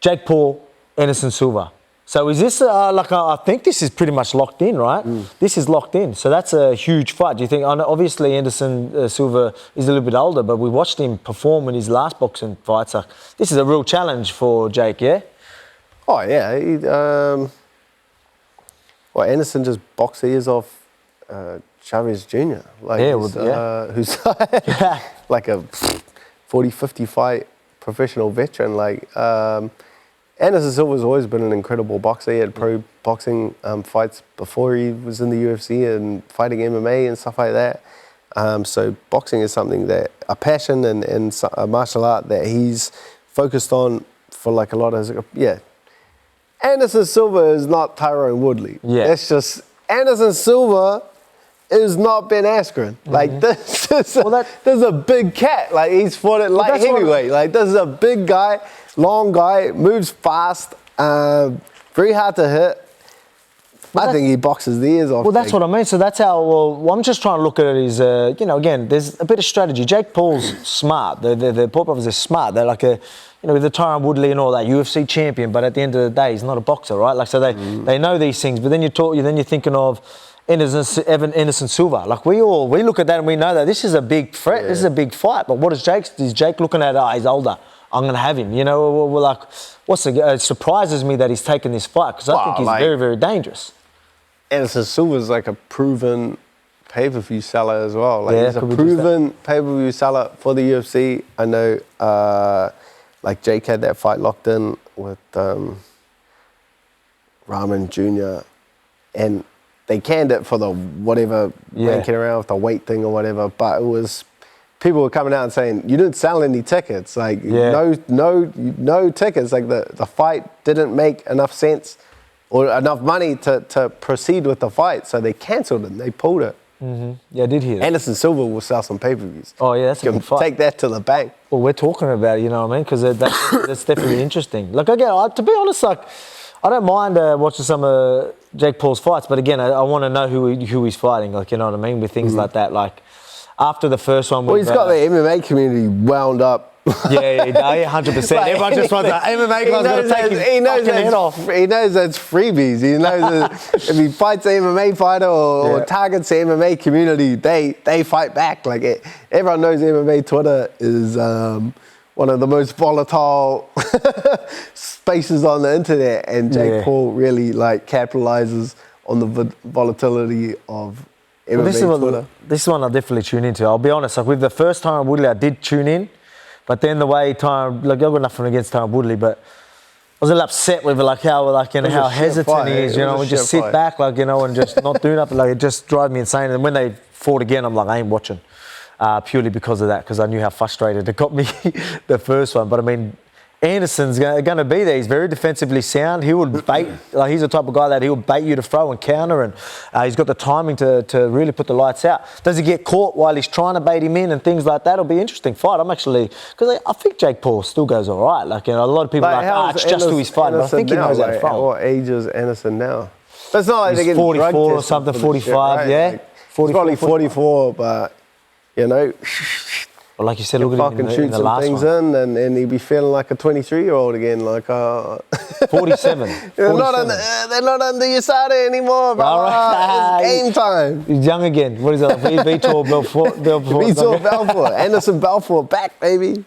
Jake Paul, Anderson Silva. So is this I think this is pretty much locked in, right? This is locked in. So that's a huge fight. Do you think? Obviously, Anderson Silva is a little bit older, but we watched him perform in his last boxing fight. So this is a real challenge for Jake, yeah? Oh, yeah. Anderson just boxed ears off Chavez Jr. Who's like a 40, 50 fight professional veteran. Anderson Silva's always been an incredible boxer. He had pro boxing fights before he was in the UFC and fighting MMA and stuff like that. So boxing is something that, a passion and a martial art that he's focused on for like a lot of his, Anderson Silva is not Tyrone Woodley. Yeah. It's just, Anderson Silva is not Ben Askren. Like, this is a big cat. Like, he's fought at light heavyweight. Like, this is a big guy, long guy, moves fast, very hard to hit. I think he boxes the ears off. Well, that's what I mean. So that's how, I'm just trying to look at it as, again, there's a bit of strategy. Jake Paul's smart. The Paul brothers are smart. They're like with the Tyron Woodley and all that, UFC champion, but at the end of the day, he's not a boxer, right? Like, so they know these things. But then you're thinking of Anderson Silva. Like, we look at that and we know that this is a big threat. Yeah. This is a big fight. But what is Jake looking at? He's older. I'm going to have him. We're like, it surprises me that he's taken this fight because I think he's very, very dangerous. Anderson Silva's like a proven pay-per-view seller as well. He's a proven pay-per-view seller for the UFC. I know, Jake had that fight locked in with Rahman Jr. and they canned it for the whatever, ranking around with the weight thing or whatever, but it was, people were coming out and saying, you didn't sell any tickets. No tickets. Like, the fight didn't make enough sense or enough money to proceed with the fight, so they cancelled it and they pulled it. Mm-hmm. Yeah, I did hear that. Anderson Silva will sell some pay-per-views. Oh, yeah, that's a good fight. Take that to the bank. Well, we're talking about it, you know what I mean? Because that's definitely interesting. Like, again, to be honest, I don't mind watching some of Jake Paul's fights, but again, I want to know who he's fighting, like, you know what I mean, with things like that. Like, after the first one... Well, he's got the MMA community wound up. Yeah, 100%. Everyone just wants that MMA guy's got to take his head off. He knows that's freebies. He knows that if he fights an MMA fighter or targets the MMA community, they fight back. Like, everyone knows MMA Twitter is one of the most volatile spaces on the internet, and Jake Paul really capitalizes on the volatility of MMA Twitter. This is one I'll definitely tune into. I'll be honest, with the first time Woodley, I did tune in. But then the way I've got nothing against Tyron Woodley, but I was a little upset with how hesitant he is, and just sit back, and just not do nothing. It just drives me insane. And when they fought again, I'm like, I ain't watching, purely because of that, because I knew how frustrated it got me the first one. But I mean, Anderson's going to be there. He's very defensively sound. He would bait. He's the type of guy that he'll bait you to throw and counter, and he's got the timing to really put the lights out. Does he get caught while he's trying to bait him in and things like that? It'll be an interesting fight. Because I think Jake Paul still goes all right. A lot of people are it's just who he's fighting. But I think he knows how to fight. What age is Anderson now? It's not like he's 44 or something, 45, right? 44, probably 44, but Well, like you said, look at him in the last things one. And he'd be feeling like a 23-year-old again, 47. They're not under USADA anymore, bro. Right. It's game time. He's young again. What is that? Vitor Belfort. Vitor Belfort. Anderson Belfort back, baby.